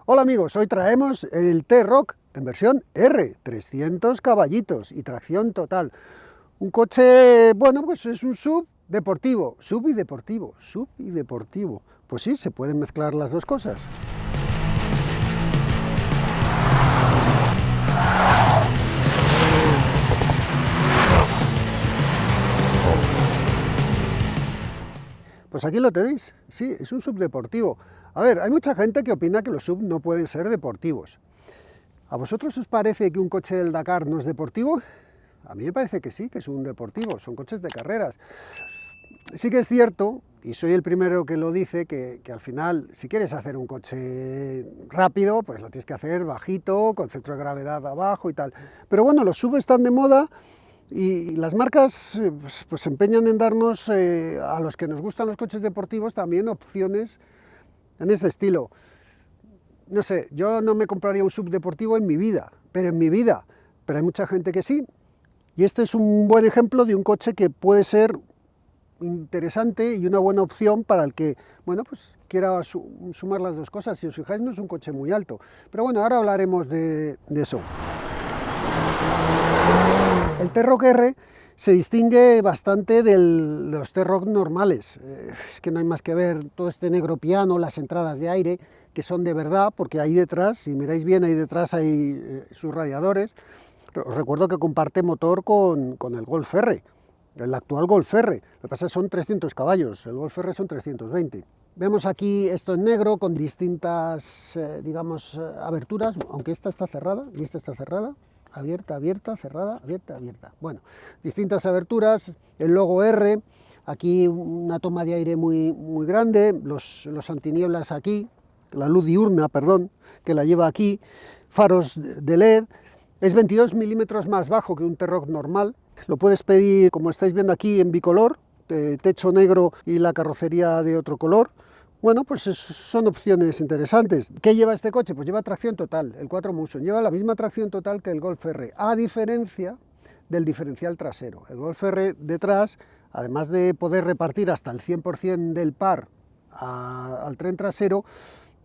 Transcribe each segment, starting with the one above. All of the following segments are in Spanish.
Hola amigos, hoy traemos el T-Roc en versión R, 300 caballitos y tracción total. Un coche, bueno, pues es un SUV deportivo, SUV y deportivo, SUV y deportivo. Pues sí, se pueden mezclar las dos cosas. Pues aquí lo tenéis, sí, es un SUV deportivo. A ver, hay mucha gente que opina que los SUV no pueden ser deportivos. ¿A vosotros os parece que un coche del Dakar no es deportivo? A mí me parece que sí, que es un deportivo, son coches de carreras. Sí que es cierto, y soy el primero que lo dice, que al final, si quieres hacer un coche rápido, pues lo tienes que hacer bajito, con centro de gravedad abajo y tal. Pero bueno, los SUV están de moda y las marcas pues se empeñan en darnos, a los que nos gustan los coches deportivos, también opciones en este estilo. No sé, yo no me compraría un SUV deportivo en mi vida, pero hay mucha gente que sí. Y este es un buen ejemplo de un coche que puede ser interesante y una buena opción para el que, bueno, pues quiera sumar las dos cosas. Si os fijáis, no es un coche muy alto. Pero bueno, ahora hablaremos de eso. El T-Roc R se distingue bastante de los T-Roc normales. Es que no hay más que ver todo este negro piano, las entradas de aire, que son de verdad, porque ahí detrás, si miráis bien, ahí detrás hay sus radiadores. Os recuerdo que comparte motor con el Golf R, el actual Golf R. Lo que pasa es que son 300 caballos, el Golf R son 320. Vemos aquí esto en negro con distintas, digamos, aberturas, aunque esta está cerrada y esta está cerrada. Abierta, abierta, cerrada, abierta, abierta. Bueno, distintas aberturas, el logo R, aquí una toma de aire muy grande, los antinieblas aquí, la luz diurna, perdón, que la lleva aquí, faros de LED, es 22 milímetros más bajo que un T-Roc normal, lo puedes pedir, como estáis viendo aquí, en bicolor, techo negro y la carrocería de otro color. Bueno, pues son opciones interesantes. ¿Qué lleva este coche? Pues lleva tracción total, el 4Motion, lleva la misma tracción total que el Golf R, a diferencia del diferencial trasero. El Golf R detrás, además de poder repartir hasta el 100% del par al tren trasero,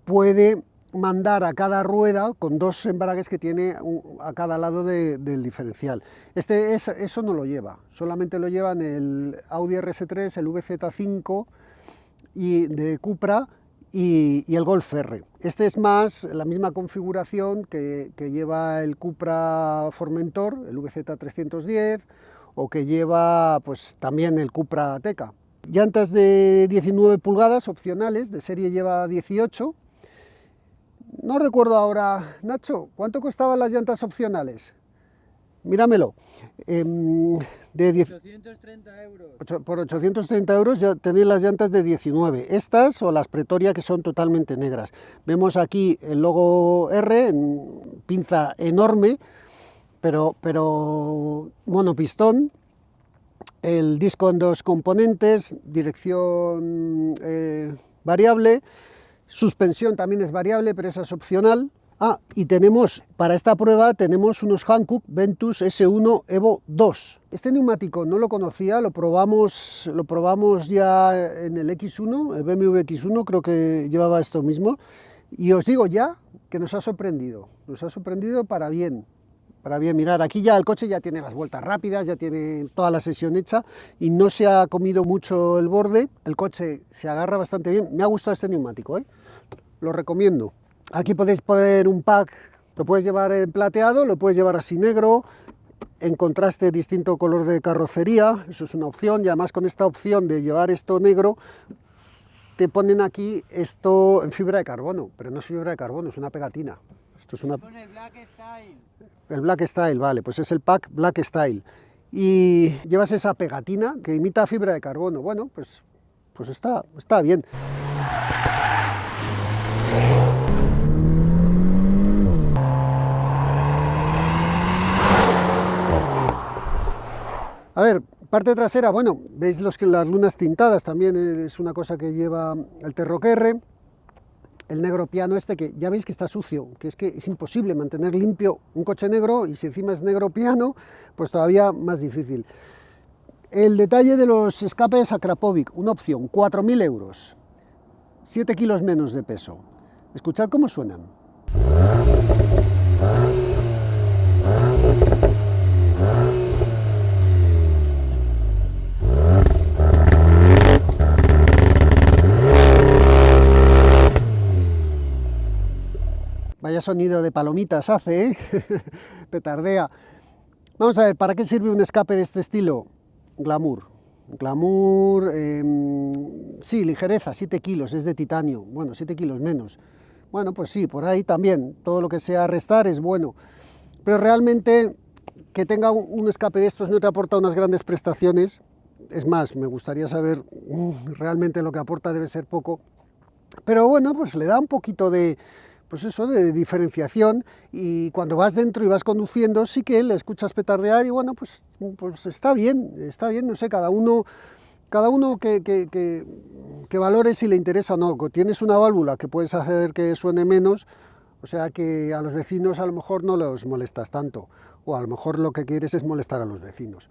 puede mandar a cada rueda con dos embragues que tiene a cada lado del diferencial. Eso no lo lleva, solamente lo llevan el Audi RS3, el VZ5 y de Cupra y el Golf R. Este es más la misma configuración que lleva el Cupra Formentor, el VZ310, o que lleva pues también el Cupra Ateca. Llantas de 19 pulgadas opcionales, de serie lleva 18. No recuerdo ahora, Nacho, ¿cuánto costaban las llantas opcionales? Míramelo. De 830 euros. Por 830 euros ya tenéis las llantas de 19. Estas o las Pretoria, que son totalmente negras. Vemos aquí el logo R, en pinza enorme, pero monopistón. El disco en dos componentes, dirección variable. Suspensión también es variable, pero esa es opcional. Y tenemos, para esta prueba, tenemos unos Hankook Ventus S1 Evo 2. Este neumático no lo conocía, lo probamos ya en el X1, el BMW X1, creo que llevaba esto mismo. Y os digo ya que nos ha sorprendido para bien. Mirar, aquí ya el coche ya tiene las vueltas rápidas, ya tiene toda la sesión hecha y no se ha comido mucho el borde. El coche se agarra bastante bien. Me ha gustado este neumático, lo recomiendo. Aquí podéis poner un pack, lo puedes llevar en plateado, lo puedes llevar así negro, en contraste distinto color de carrocería, eso es una opción, y además con esta opción de llevar esto negro, te ponen aquí esto en fibra de carbono, pero no es fibra de carbono, es una pegatina. Esto es una... Pone Black Style. El Black Style, vale, pues es el pack Black Style. Y llevas esa pegatina que imita fibra de carbono. Bueno, pues está bien. A ver, parte trasera, bueno, veis las lunas tintadas, también es una cosa que lleva el T-Roc R. El negro piano este, que ya veis que está sucio, que es imposible mantener limpio un coche negro, y si encima es negro piano, pues todavía más difícil. El detalle de los escapes Akrapovic, una opción, 4.000 euros, 7 kilos menos de peso. Escuchad cómo suenan. Vaya sonido de palomitas hace, ¿eh? Petardea. Vamos a ver, ¿para qué sirve un escape de este estilo? Glamour. Glamour, sí, ligereza, 7 kilos, es de titanio. Bueno, 7 kilos menos. Bueno, pues sí, por ahí también. Todo lo que sea restar es bueno. Pero realmente que tenga un escape de estos no te aporta unas grandes prestaciones. Es más, me gustaría saber, realmente lo que aporta debe ser poco. Pero bueno, pues le da un poquito de, pues eso, de diferenciación, y cuando vas dentro y vas conduciendo sí que le escuchas petardear y bueno, pues está bien, no sé, cada uno que valore si le interesa o no. Tienes una válvula que puedes hacer que suene menos, o sea que a los vecinos a lo mejor no los molestas tanto, o a lo mejor lo que quieres es molestar a los vecinos.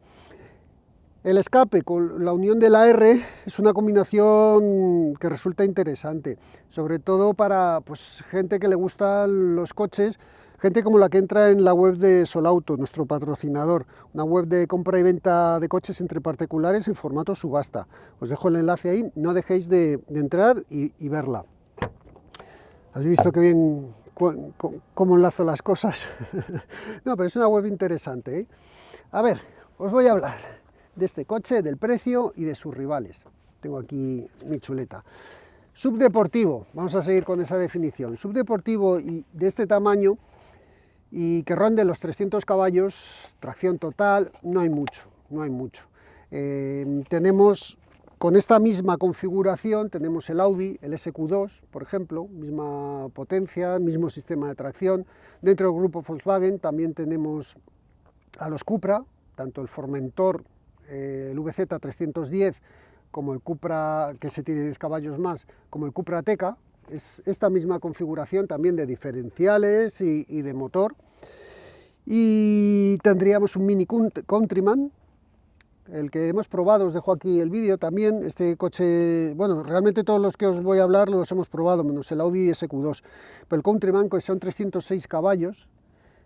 El escape con la unión de la R es una combinación que resulta interesante, sobre todo para pues, gente que le gustan los coches, gente como la que entra en la web de Solauto, nuestro patrocinador, una web de compra y venta de coches entre particulares en formato subasta. Os dejo el enlace ahí, no dejéis de entrar y verla. ¿Has visto qué bien cómo enlazo las cosas? No, pero es una web interesante, ¿eh? A ver, os voy a hablar de este coche, del precio y de sus rivales. Tengo aquí mi chuleta. Subdeportivo, vamos a seguir con esa definición. Subdeportivo y de este tamaño y que ronde los 300 caballos, tracción total, no hay mucho, no hay mucho. Tenemos, con esta misma configuración, tenemos el Audi, el SQ2, por ejemplo, misma potencia, mismo sistema de tracción. Dentro del grupo Volkswagen también tenemos a los Cupra, tanto el Formentor, el VZ310, como el Cupra, que se tiene 10 caballos más, como el Cupra Ateca. Es esta misma configuración también de diferenciales y de motor. Y tendríamos un Mini Countryman, el que hemos probado, os dejo aquí el vídeo también. Este coche, bueno, realmente todos los que os voy a hablar los hemos probado, menos el Audi SQ2. Pero el Countryman, que son 306 caballos,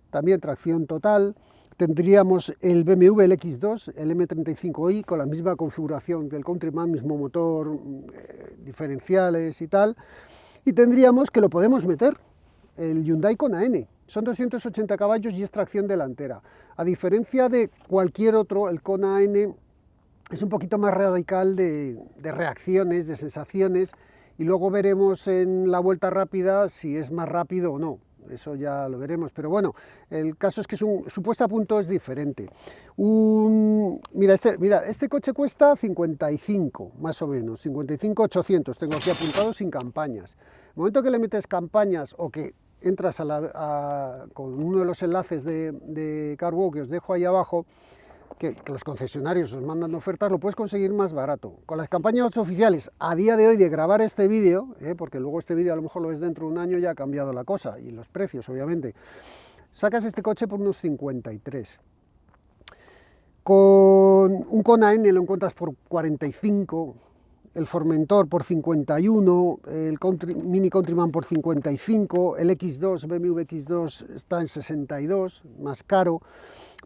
también tracción total. Tendríamos el BMW, el X2, el M35i, con la misma configuración del Countryman, mismo motor, diferenciales y tal. Y tendríamos, que lo podemos meter, el Hyundai Kona N. Son 280 caballos y es tracción delantera. A diferencia de cualquier otro, el Kona N es un poquito más radical de reacciones, de sensaciones, y luego veremos en la vuelta rápida si es más rápido o no. Eso ya lo veremos, pero bueno, el caso es que su puesta a punto es diferente. Mira, este coche cuesta 55, más o menos, 55.800, tengo aquí apuntado sin campañas. El momento que le metes campañas o que entras con uno de los enlaces de CarWow que os dejo ahí abajo, que los concesionarios os mandan ofertas, lo puedes conseguir más barato. Con las campañas oficiales a día de hoy de grabar este vídeo, porque luego este vídeo a lo mejor lo ves dentro de un año, ya ha cambiado la cosa, y los precios obviamente, sacas este coche por unos 53. Con un Kona N lo encuentras por 45, el Formentor por 51, el Mini Countryman por 55, el X2, BMW X2 está en 62, más caro.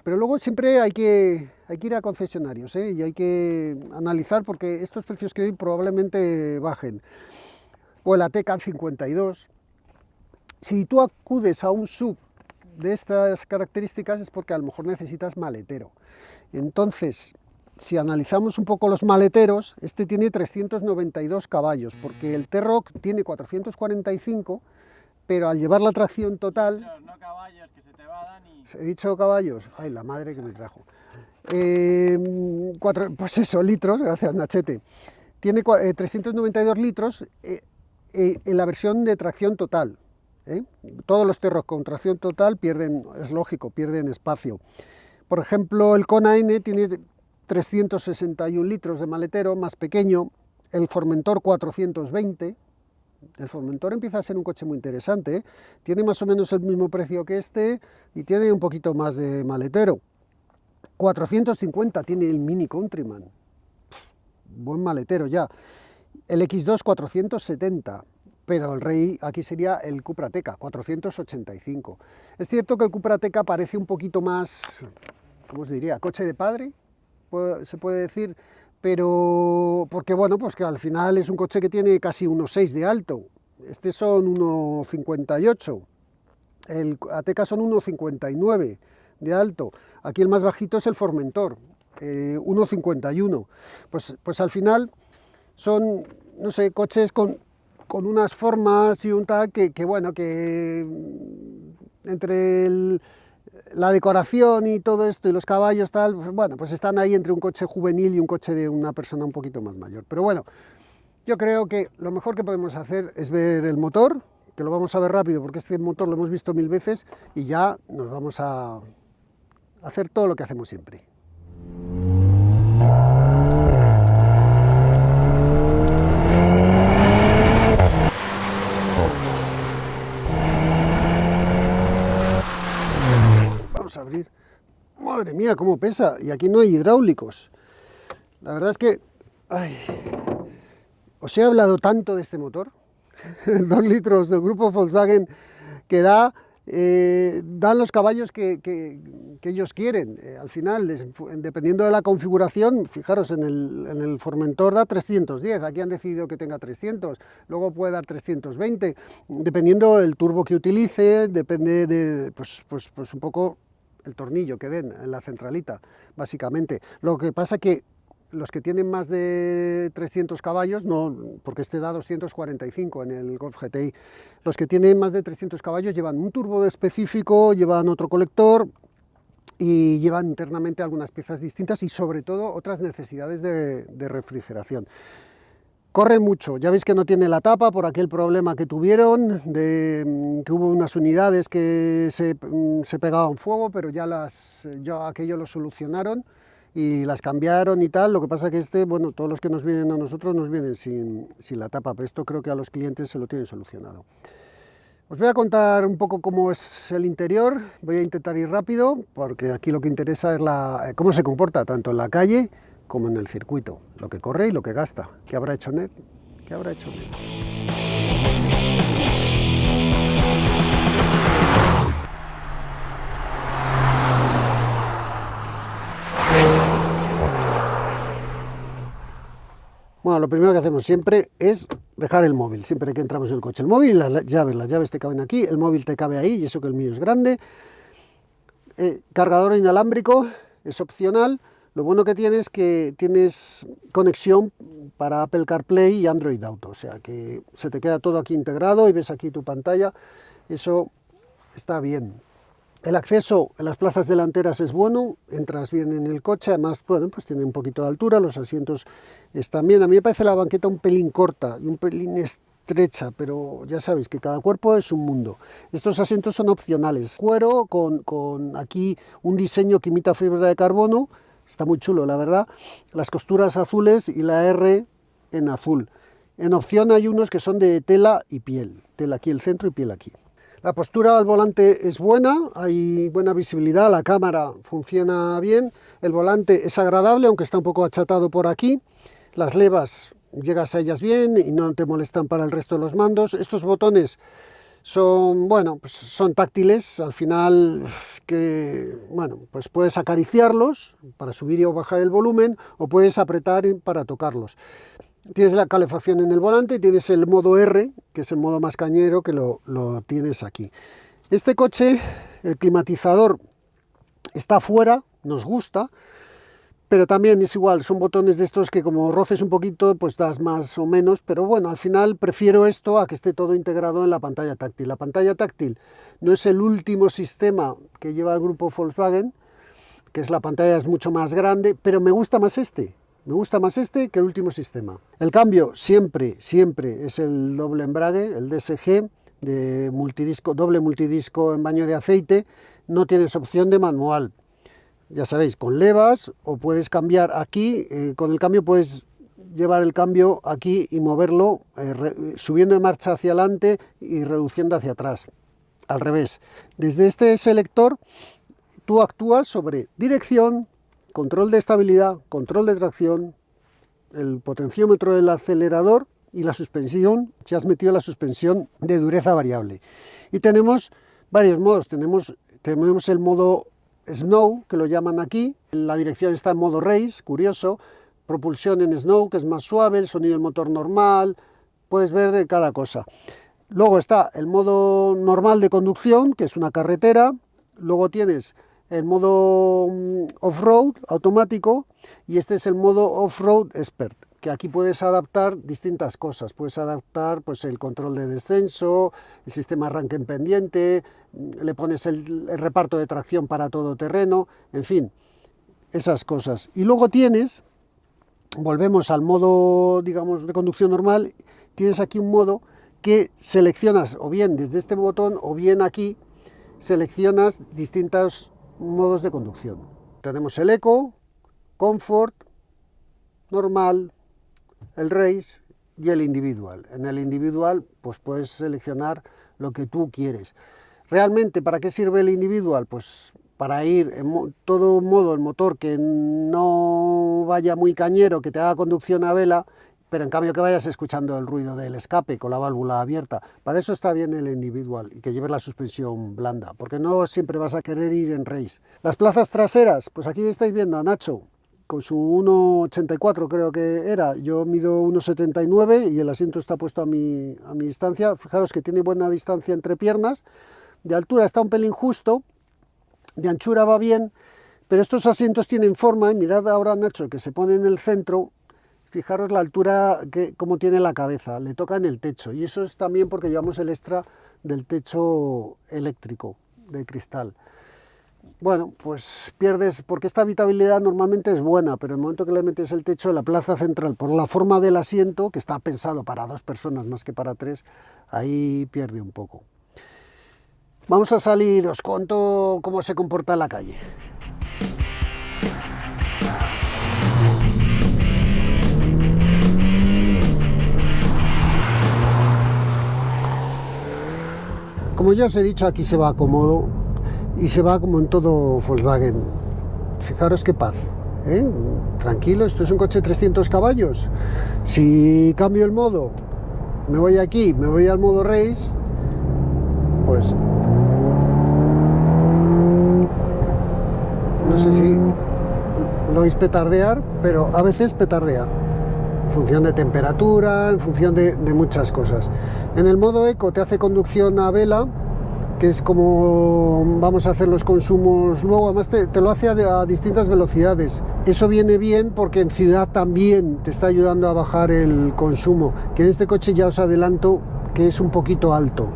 Pero luego siempre hay que ir a concesionarios, y hay que analizar, porque estos precios que hoy probablemente bajen. O el Ateca en 52. Si tú acudes a un sub de estas características es porque a lo mejor necesitas maletero. Entonces, si analizamos un poco los maleteros, este tiene 392 caballos, porque el T-Roc tiene 445, pero al llevar la tracción total... No caballos, que se te va, Dani. ¿He dicho caballos? Ay, la madre que me trajo. Pues eso, litros, gracias Nachete. Tiene 392 litros en la versión de tracción total. Todos los T-Roc con tracción total pierden, es lógico, pierden espacio. Por ejemplo, el Kona N tiene 361 litros de maletero, más pequeño. El Formentor 420. El Formentor empieza a ser un coche muy interesante, tiene más o menos el mismo precio que este y tiene un poquito más de maletero. 450 tiene el Mini Countryman, buen maletero ya. El X2 470, pero el rey aquí sería el Cupra Ateca, 485. Es cierto que el Cupra Ateca parece un poquito más, ¿cómo os diría?, coche de padre, se puede decir, pero porque bueno, pues que al final es un coche que tiene casi 1,6 de alto, este son 1,58, el Ateca son 1,59 de alto, aquí el más bajito es el Formentor, 1,51, pues al final son, no sé, coches con unas formas y un tal que bueno, que entre la decoración y todo esto y los caballos tal, pues, bueno, pues están ahí entre un coche juvenil y un coche de una persona un poquito más mayor. Pero bueno, yo creo que lo mejor que podemos hacer es ver el motor, que lo vamos a ver rápido porque este motor lo hemos visto 1000 veces y ya nos vamos a hacer todo lo que hacemos siempre. Vamos a abrir. Madre mía, cómo pesa. Y aquí no hay hidráulicos. La verdad es que... ay, os he hablado tanto de este motor. 2 litros del grupo Volkswagen que dan los caballos que ellos quieren. Al final, dependiendo de la configuración, fijaros, en el Formentor da 310, aquí han decidido que tenga 300, luego puede dar 320, dependiendo del turbo que utilice, depende de, pues un poco el tornillo que den en la centralita, básicamente. Lo que pasa que los que tienen más de 300 caballos, no, porque este da 245 en el Golf GTI, los que tienen más de 300 caballos llevan un turbo específico, llevan otro colector y llevan internamente algunas piezas distintas y sobre todo otras necesidades de refrigeración. Corre mucho, ya veis que no tiene la tapa por aquel problema que tuvieron, de que hubo unas unidades que se pegaban fuego, pero ya aquello lo solucionaron y las cambiaron y tal. Lo que pasa que bueno, todos los que nos vienen a nosotros nos vienen sin la tapa, pero esto creo que a los clientes se lo tienen solucionado. Os voy a contar un poco cómo es el interior, voy a intentar ir rápido, porque aquí lo que interesa es cómo se comporta tanto en la calle como en el circuito, lo que corre y lo que gasta. ¿Qué habrá hecho Ned? ¿Qué habrá hecho Ned? Bueno, lo primero que hacemos siempre es dejar el móvil, siempre que entramos en el coche. El móvil y las llaves te caben aquí, el móvil te cabe ahí, y eso que el mío es grande. Cargador inalámbrico, es opcional. Lo bueno que tiene es que tienes conexión para Apple CarPlay y Android Auto, o sea que se te queda todo aquí integrado y ves aquí tu pantalla, eso está bien. El acceso en las plazas delanteras es bueno, entras bien en el coche, además, bueno, pues tiene un poquito de altura, los asientos están bien. A mí me parece la banqueta un pelín corta y un pelín estrecha, pero ya sabéis que cada cuerpo es un mundo. Estos asientos son opcionales. Cuero con aquí un diseño que imita fibra de carbono, está muy chulo, la verdad. Las costuras azules y la R en azul. En opción hay unos que son de tela y piel, tela aquí el centro y piel aquí. La postura al volante es buena, hay buena visibilidad, la cámara funciona bien, el volante es agradable, aunque está un poco achatado por aquí, las levas llegas a ellas bien y no te molestan para el resto de los mandos. Estos botones son, bueno, pues son táctiles, al final bueno, pues puedes acariciarlos para subir o bajar el volumen o puedes apretar para tocarlos. Tienes la calefacción en el volante y tienes el modo R, que es el modo más cañero, que lo tienes aquí. Este coche, el climatizador está fuera, nos gusta, pero también es igual, son botones de estos que como roces un poquito, pues das más o menos, pero bueno, al final prefiero esto a que esté todo integrado en la pantalla táctil. La pantalla táctil no es el último sistema que lleva el grupo Volkswagen, que es la pantalla es mucho más grande, pero me gusta más este. Me gusta más este que el último sistema. El cambio siempre es el doble embrague, el DSG, de multidisco, doble multidisco en baño de aceite. No tienes opción de manual. Ya sabéis, con levas o puedes cambiar aquí, con el cambio puedes llevar el cambio aquí y moverlo subiendo de marcha hacia adelante y reduciendo hacia atrás. Al revés. Desde este selector tú actúas sobre dirección, control de estabilidad, control de tracción, el potenciómetro del acelerador y la suspensión, si has metido la suspensión de dureza variable. Y tenemos varios modos, tenemos el modo Snow, que lo llaman aquí, la dirección está en modo Race, curioso, propulsión en Snow, que es más suave, el sonido del motor normal, puedes ver cada cosa. Luego está el modo normal de conducción, que es una carretera, luego tienes el modo off-road automático y este es el modo off-road expert, que aquí puedes adaptar distintas cosas, puedes adaptar pues el control de descenso, el sistema arranque en pendiente, le pones el reparto de tracción para todo terreno, en fin, esas cosas. Y luego tienes, volvemos al modo, digamos, de conducción normal, tienes aquí un modo que seleccionas o bien desde este botón o bien aquí seleccionas distintos modos de conducción. Tenemos el Eco, Comfort, Normal, el Race y el Individual. En el Individual pues puedes seleccionar lo que tú quieres. ¿Realmente para qué sirve el Individual? Pues para ir en todo modo el motor que no vaya muy cañero, que te haga conducción a vela, pero en cambio que vayas escuchando el ruido del escape con la válvula abierta. Para eso está bien el Individual y que lleves la suspensión blanda, porque no siempre vas a querer ir en Race. Las plazas traseras, pues aquí estáis viendo a Nacho con su 1,84 creo que era, yo mido 1,79 y el asiento está puesto a mi distancia. Fijaros que tiene buena distancia entre piernas, de altura está un pelín justo, de anchura va bien, pero estos asientos tienen forma, y mirad ahora Nacho que se pone en el centro. Fijaros la altura como tiene la cabeza, le toca en el techo, y eso es también porque llevamos el extra del techo eléctrico de cristal. Bueno, pues pierdes, porque esta habitabilidad normalmente es buena, pero en el momento que le metes el techo, la plaza central, por la forma del asiento, que está pensado para 2 personas más que para 3, ahí pierde un poco. Vamos a salir, os cuento cómo se comporta la calle. Como ya os he dicho, aquí se va cómodo y se va como en todo Volkswagen. Fijaros qué paz, ¿eh? Tranquilo, esto es un coche de 300 caballos. Si cambio el modo, me voy aquí, me voy al modo Race, pues no sé si lo oís petardear, pero a veces petardea. En función de temperatura, en función de muchas cosas. En el modo Eco te hace conducción a vela, que es como vamos a hacer los consumos luego, además te lo hace a distintas velocidades. Eso viene bien porque en ciudad también te está ayudando a bajar el consumo, que en este coche ya os adelanto que es un poquito alto.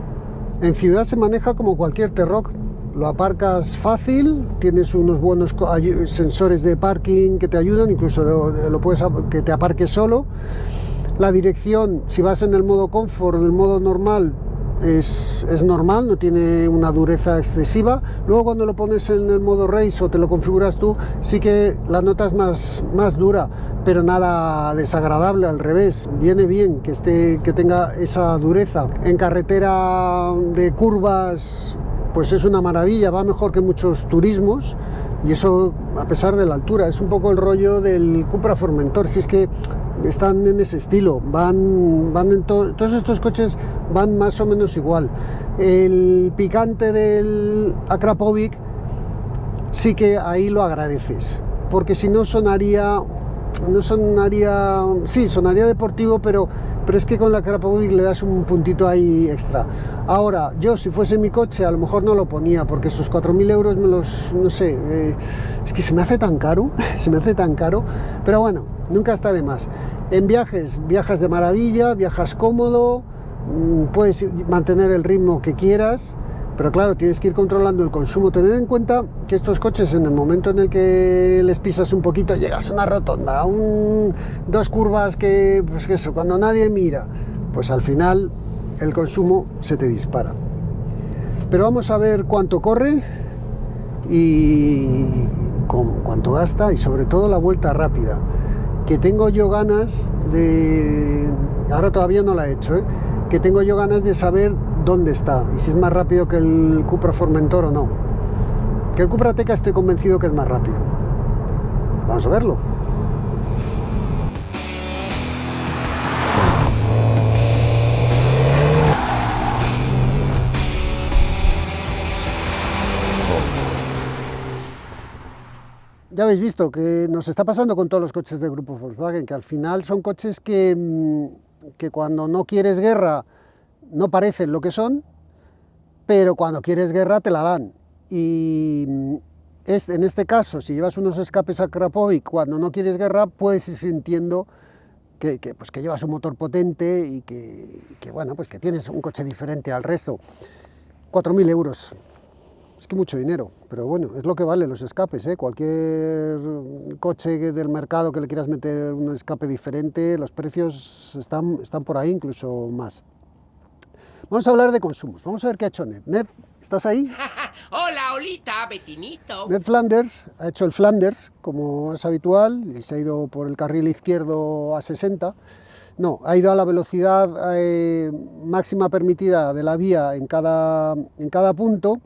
En ciudad se maneja como cualquier T-Roc. Lo aparcas fácil, tienes unos buenos sensores de parking que te ayudan, incluso lo puedes que te aparques solo. La dirección, si vas en el modo Comfort, en el modo normal, es normal, no tiene una dureza excesiva. Luego cuando lo pones en el modo Race o te lo configuras tú, sí que la notas más dura, pero nada desagradable, al revés. Viene bien que tenga esa dureza. En carretera de curvas, pues es una maravilla, va mejor que muchos turismos, y eso a pesar de la altura. Es un poco el rollo del Cupra Formentor, si es que están en ese estilo, todos estos coches van más o menos igual. El picante del Akrapovic sí que ahí lo agradeces, porque si no sonaría deportivo, pero es que con la Akrapovic le das un puntito ahí extra. Ahora, yo si fuese mi coche a lo mejor no lo ponía, porque esos 4.000 euros no sé, es que se me hace tan caro, pero bueno, nunca está de más. En viajas de maravilla, viajas cómodo, puedes mantener el ritmo que quieras, pero claro, tienes que ir controlando el consumo. Tened en cuenta que estos coches, en el momento en el que les pisas un poquito, llegas a una rotonda, dos curvas que, pues eso, cuando nadie mira, pues al final el consumo se te dispara. Pero vamos a ver cuánto corre y cuánto gasta, y sobre todo la vuelta rápida, que tengo yo ganas de... Ahora todavía no la he hecho, que tengo yo ganas de saber dónde está y si es más rápido que el Cupra Formentor o no. Que el Cupra Ateca estoy convencido que es más rápido. Vamos a verlo. ya habéis visto que nos está pasando con todos los coches del grupo Volkswagen, que al final son coches que cuando no quieres guerra no parecen lo que son, pero cuando quieres guerra te la dan. Y en este caso, si llevas unos escapes a Krapovic, cuando no quieres guerra, puedes ir sintiendo pues que llevas un motor potente y bueno, pues que tienes un coche diferente al resto. 4.000 euros. Es que mucho dinero, pero bueno, es lo que vale los escapes, ¿eh? Cualquier coche del mercado que le quieras meter un escape diferente, los precios están por ahí, incluso más. Vamos a hablar de consumos, vamos a ver qué ha hecho Ned. Ned, ¿estás ahí? Hola, Olita, vecinito. Ned Flanders ha hecho el Flanders, como es habitual, y se ha ido por el carril izquierdo a 60. No, ha ido a la velocidad máxima permitida de la vía en cada punto,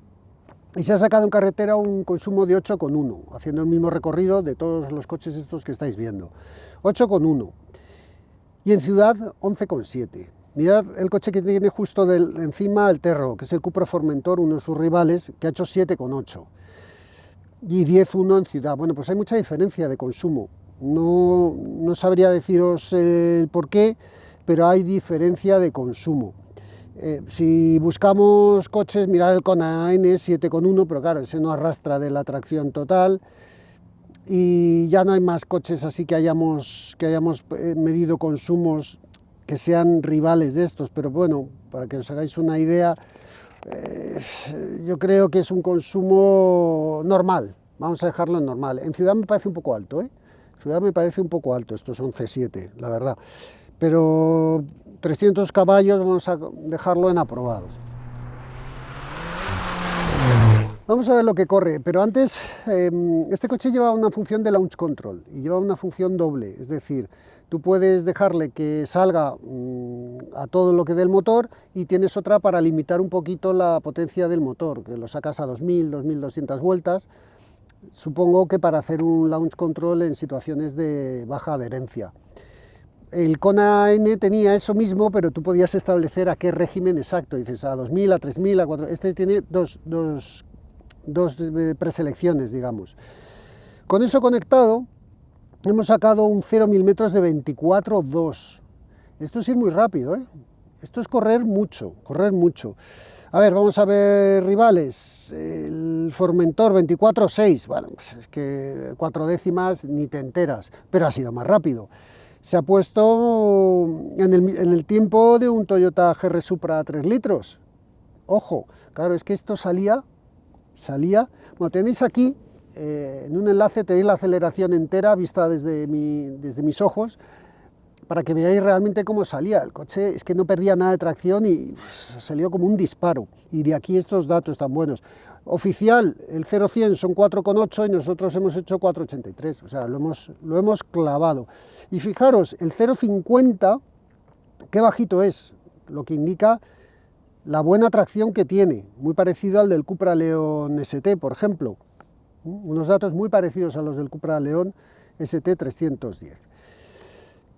y se ha sacado en carretera un consumo de 8,1, haciendo el mismo recorrido de todos los coches estos que estáis viendo. 8,1. Y en ciudad, 11,7. Mirad el coche que tiene justo encima el Terro, que es el Cupra Formentor, uno de sus rivales, que ha hecho 7,8. Y 10,1 en ciudad. Bueno, pues hay mucha diferencia de consumo. No sabría deciros el por qué, pero hay diferencia de consumo. Si buscamos coches, mirad el Kona N 7,1, pero claro, ese no arrastra de la tracción total, y ya no hay más coches así que hayamos medido consumos que sean rivales de estos, pero bueno, para que os hagáis una idea, yo creo que es un consumo normal, vamos a dejarlo en normal. En ciudad me parece un poco alto, ¿eh? En ciudad me parece un poco alto, estos 11,7, la verdad, pero 300 caballos vamos a dejarlo en aprobado. Vamos a ver lo que corre, pero antes, este coche lleva una función de launch control y lleva una función doble, es decir, tú puedes dejarle que salga a todo lo que dé el motor y tienes otra para limitar un poquito la potencia del motor, que lo sacas a 2.000, 2.200 vueltas, supongo que para hacer un launch control en situaciones de baja adherencia. El Kona N tenía eso mismo, pero tú podías establecer a qué régimen exacto, dices a 2.000, a 3.000, a 4.000, este tiene dos preselecciones, digamos. Con eso conectado, hemos sacado un 0.000 metros de 24,2. Esto es ir muy rápido, ¿eh? Esto es correr mucho, correr mucho. A ver, vamos a ver rivales. El Formentor 24,6. Bueno, pues es que 4 décimas ni te enteras, pero ha sido más rápido. Se ha puesto en el tiempo de un Toyota GR Supra 3 litros. Ojo, claro, es que esto salía, bueno, tenéis aquí, en un enlace tenéis la aceleración entera vista desde mis ojos, para que veáis realmente cómo salía. El coche es que no perdía nada de tracción y salió como un disparo. Y de aquí estos datos tan buenos. Oficial, el 0-100 son 4,8 y nosotros hemos hecho 4,83, o sea, lo hemos clavado. Y fijaros, el 0,50, qué bajito es, lo que indica la buena tracción que tiene, muy parecido al del Cupra León ST, por ejemplo. Unos datos muy parecidos a los del Cupra León ST 310.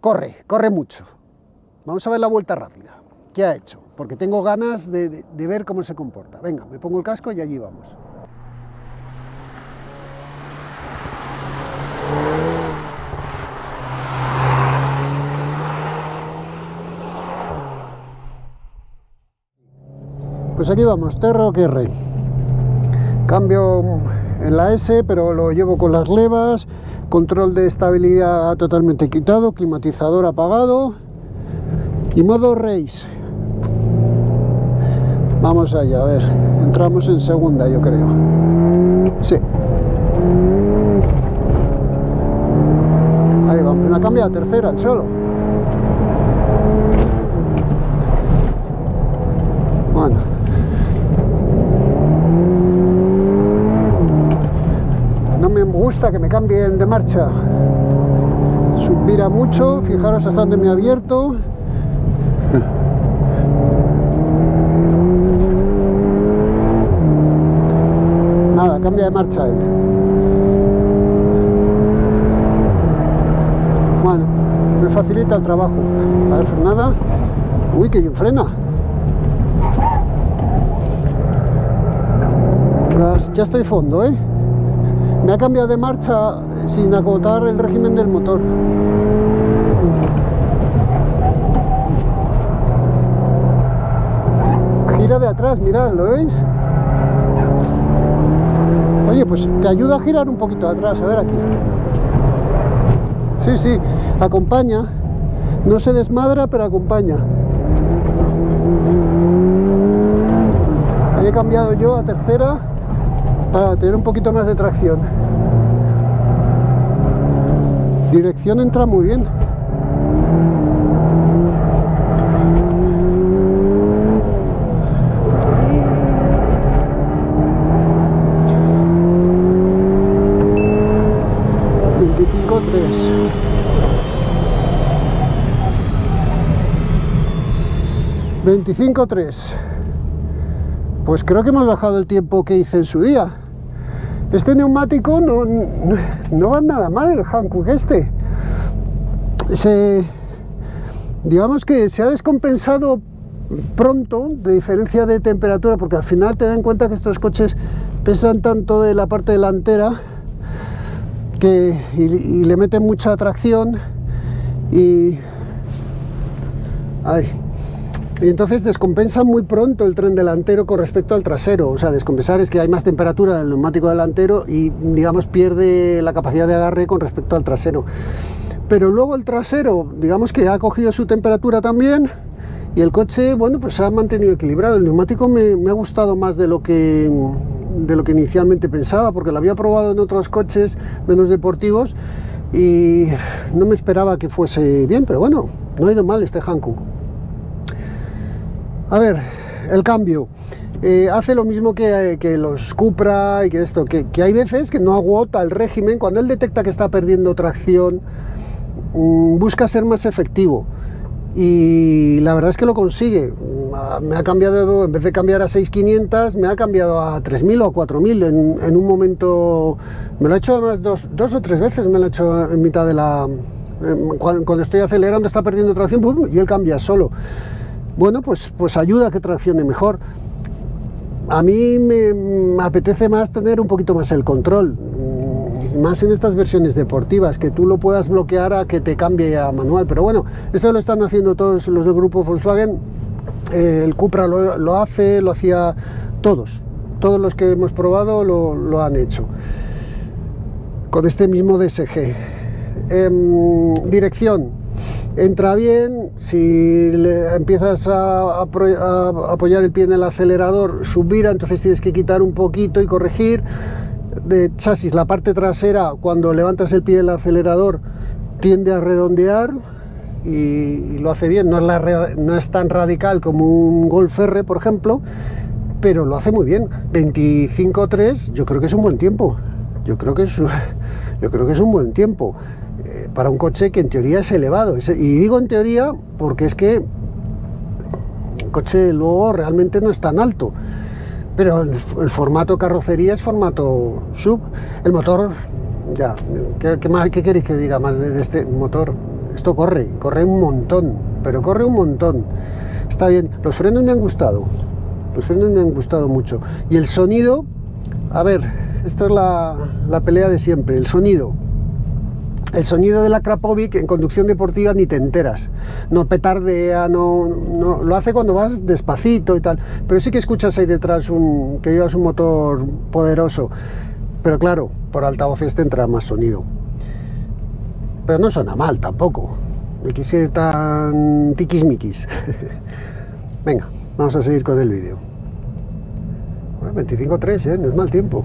Corre mucho. Vamos a ver la vuelta rápida. ¿Qué ha hecho? Porque tengo ganas de ver cómo se comporta. Venga, me pongo el casco y allí vamos. Pues aquí vamos, Terro QR. Cambio en la S, pero lo llevo con las levas. Control de estabilidad totalmente quitado, climatizador apagado y modo race. Vamos allá, a ver, entramos en segunda, yo creo. Sí. Ahí vamos, me ha cambiado a tercera el solo. Bueno. No me gusta que me cambien de marcha. Suspira mucho, fijaros hasta donde me ha abierto. Nada, cambia de marcha él. Bueno, me facilita el trabajo. A ver, frenada. Uy, que bien frena. Gas, ya estoy fondo, ¿eh? Me ha cambiado de marcha sin agotar el régimen del motor. Gira de atrás, mirad, ¿lo veis? Oye, pues te ayuda a girar un poquito atrás, a ver aquí. Sí, sí, acompaña. No se desmadra, pero acompaña. He cambiado yo a tercera para tener un poquito más de tracción. Dirección entra muy bien. $25,3. Pues creo que hemos bajado el tiempo que hice en su día. Este neumático no va nada mal, el Hankook este. Digamos que se ha descompensado pronto de diferencia de temperatura, porque al final te dan cuenta que estos coches pesan tanto de la parte delantera y le meten mucha tracción y entonces descompensa muy pronto el tren delantero con respecto al trasero. O sea, descompensar es que hay más temperatura en el neumático delantero y, digamos, pierde la capacidad de agarre con respecto al trasero. Pero luego el trasero, digamos que ha cogido su temperatura también y el coche, bueno, pues se ha mantenido equilibrado. El neumático me ha gustado más de lo que inicialmente pensaba, porque lo había probado en otros coches menos deportivos y no me esperaba que fuese bien, pero bueno, no ha ido mal este Hankook. A ver, el cambio hace lo mismo que los Cupra y que esto, que hay veces que no agota el régimen. Cuando él detecta que está perdiendo tracción, busca ser más efectivo y la verdad es que lo consigue. Me ha cambiado, en vez de cambiar a 6500, me ha cambiado a 3000 o a 4000 en un momento. Me lo ha hecho además dos o tres veces, me lo ha hecho en mitad de la... Cuando estoy acelerando está perdiendo tracción, ¡pum!, y él cambia solo. Bueno, pues ayuda a que traccione mejor. A mí me apetece más tener un poquito más el control, y más en estas versiones deportivas, que tú lo puedas bloquear a que te cambie a manual. Pero bueno, esto lo están haciendo todos los del grupo Volkswagen. El Cupra lo hace, lo hacía todos los que hemos probado lo han hecho con este mismo DSG. Dirección. Entra bien, si empiezas a apoyar el pie en el acelerador, subvira, entonces tienes que quitar un poquito y corregir. De chasis, la parte trasera, cuando levantas el pie del acelerador, tiende a redondear y lo hace bien. No es tan radical como un Golf R, por ejemplo, pero lo hace muy bien. 25,3, yo creo que es un buen tiempo. Yo creo que es un buen tiempo. Para un coche que en teoría es elevado, y digo en teoría porque es que el coche luego realmente no es tan alto, pero el formato carrocería es formato sub. El motor, ya, ¿qué queréis que diga más de este motor? Esto corre un montón, pero corre un montón, está bien. Los frenos me han gustado mucho, y el sonido, a ver, esto es la pelea de siempre, el sonido de la Krapovic en conducción deportiva ni te enteras, no petardea, no lo hace cuando vas despacito y tal, pero sí que escuchas ahí detrás que llevas un motor poderoso, pero claro, por altavoces te entra más sonido, pero no suena mal tampoco, no quisiera ir tan tiquismiquis. Venga, vamos a seguir con el vídeo. Bueno, 25,3, no es mal tiempo.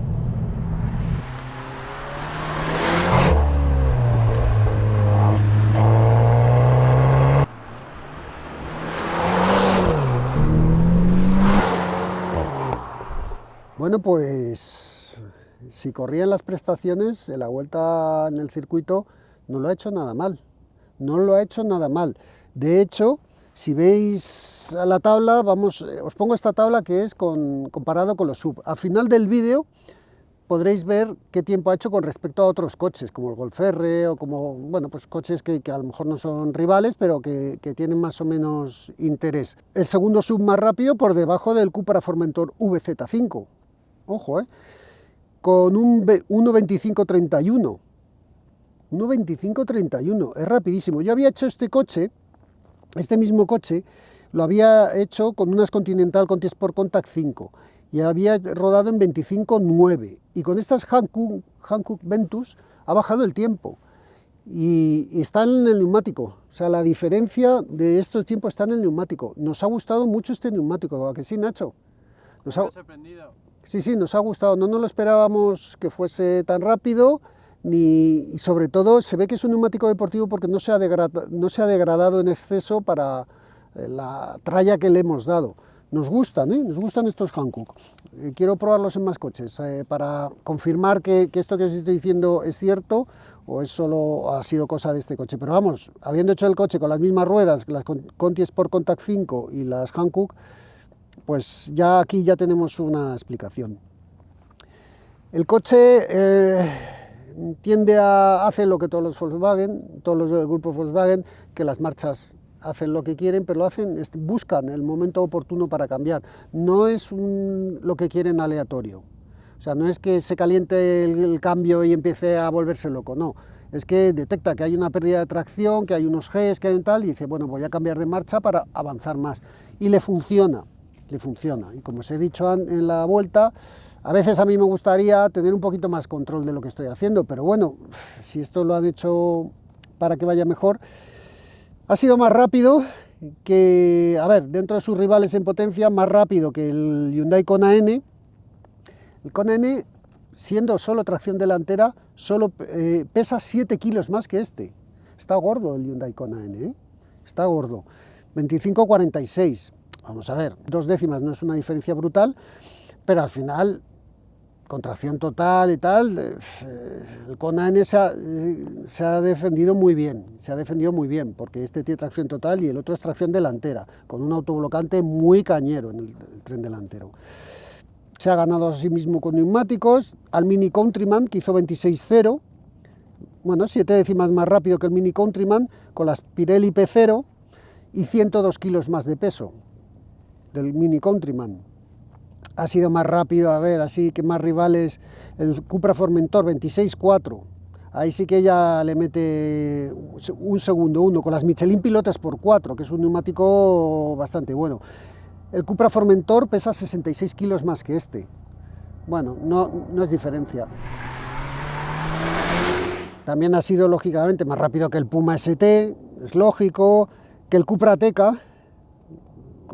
Bueno, pues si corrían las prestaciones, en la vuelta en el circuito no lo ha hecho nada mal. De hecho, si veis a la tabla, os pongo esta tabla que es comparado con los sub. Al final del vídeo podréis ver qué tiempo ha hecho con respecto a otros coches, como el Golf R o como, bueno, pues coches que a lo mejor no son rivales, pero que tienen más o menos interés. El segundo sub más rápido por debajo del Cupra Formentor VZ5. Ojo, con un 1.25-31. 1.25-31, es rapidísimo. Yo había hecho este mismo coche, lo había hecho con unas Continental Conti Sport Contact 5 y había rodado en 25-9. Y con estas Hankook Ventus ha bajado el tiempo y está en el neumático. O sea, la diferencia de estos tiempos está en el neumático. Nos ha gustado mucho este neumático, ¿a que sí, Nacho? Me ha sorprendido. Sí, nos ha gustado. No nos lo esperábamos que fuese tan rápido. Y sobre todo se ve que es un neumático deportivo porque no se ha degradado en exceso para la tralla que le hemos dado. Nos gustan estos Hankook. Quiero probarlos en más coches para confirmar que esto que os estoy diciendo es cierto o es solo ha sido cosa de este coche. Pero vamos, habiendo hecho el coche con las mismas ruedas, las Conti Sport Contact 5 y las Hankook, pues ya aquí ya tenemos una explicación. El coche hace lo que todos los Volkswagen, todos los grupos Volkswagen, que las marchas hacen lo que quieren, pero buscan el momento oportuno para cambiar. No es lo que quieren aleatorio. O sea, no es que se caliente el cambio y empiece a volverse loco, no. Es que detecta que hay una pérdida de tracción, que hay unos Gs, que hay un tal, y dice, bueno, voy a cambiar de marcha para avanzar más. Y le funciona. Y como os he dicho en la vuelta, a veces a mí me gustaría tener un poquito más control de lo que estoy haciendo, pero bueno, si esto lo han hecho para que vaya mejor, ha sido más rápido que, dentro de sus rivales en potencia, más rápido que el Hyundai Kona N. El Kona N, siendo solo tracción delantera, solo pesa 7 kilos más que este. Está gordo el Hyundai Kona N, ¿eh? Está gordo. 25-46. Vamos a ver, 2 décimas no es una diferencia brutal, pero al final, con tracción total y tal, el Kona N se ha defendido muy bien, porque este tiene tracción total y el otro es tracción delantera, con un autoblocante muy cañero en el tren delantero. Se ha ganado a sí mismo con neumáticos, al Mini Countryman, que hizo 26.0, bueno, 7 décimas más rápido que el Mini Countryman, con las Pirelli P0 y 102 kilos más de peso del Mini Countryman. Ha sido más rápido, así que más rivales, el Cupra Formentor 26.4, ahí sí que ella le mete un segundo uno, con las Michelin Pilot Sport 4, que es un neumático bastante bueno. El Cupra Formentor pesa 66 kilos más que este. Bueno, no es diferencia. También ha sido, lógicamente, más rápido que el Puma ST, es lógico, que el Cupra Ateca.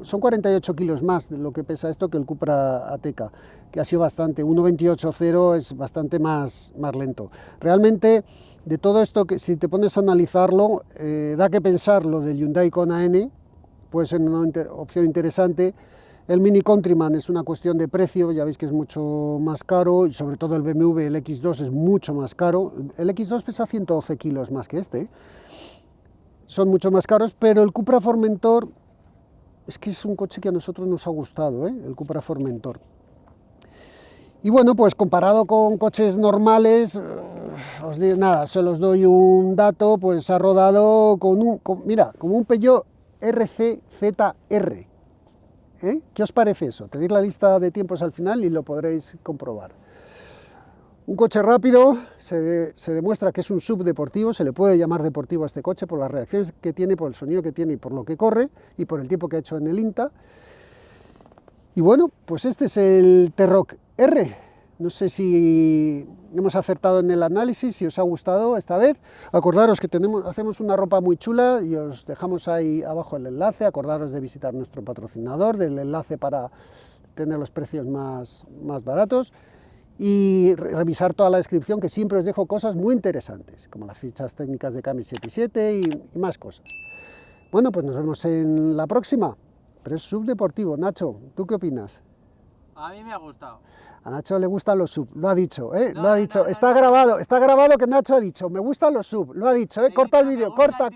Son 48 kilos más de lo que pesa esto que el Cupra Ateca, que ha sido bastante, 1.28.0 es bastante más lento. Realmente, de todo esto, que si te pones a analizarlo, da que pensar lo del Hyundai Kona N, puede ser una opción interesante. El Mini Countryman es una cuestión de precio, ya veis que es mucho más caro, y sobre todo el BMW, el X2 es mucho más caro. El X2 pesa 112 kilos más que este, son mucho más caros, pero el Cupra Formentor es que es un coche que a nosotros nos ha gustado, el Cupra Formentor. Y bueno, pues comparado con coches normales, os digo nada, solo os doy un dato, pues ha rodado mira, como un Peugeot RCZR. ¿Qué os parece eso? Tenéis la lista de tiempos al final y lo podréis comprobar. Un coche rápido, se demuestra que es un subdeportivo, se le puede llamar deportivo a este coche por las reacciones que tiene, por el sonido que tiene y por lo que corre y por el tiempo que ha hecho en el INTA. Y bueno, pues este es el T-Roc R. No sé si hemos acertado en el análisis, si os ha gustado esta vez. Acordaros que hacemos una ropa muy chula y os dejamos ahí abajo el enlace. Acordaros de visitar nuestro patrocinador, del enlace para tener los precios más baratos. Y revisar toda la descripción, que siempre os dejo cosas muy interesantes, como las fichas técnicas de Kami 77 y más cosas. Bueno, pues nos vemos en la próxima, pero es subdeportivo. Nacho, ¿tú qué opinas? A mí me ha gustado. A Nacho le gustan los sub, lo ha dicho, lo ha dicho. Está grabado que Nacho ha dicho, me gustan los sub, lo ha dicho, corta el vídeo, corta.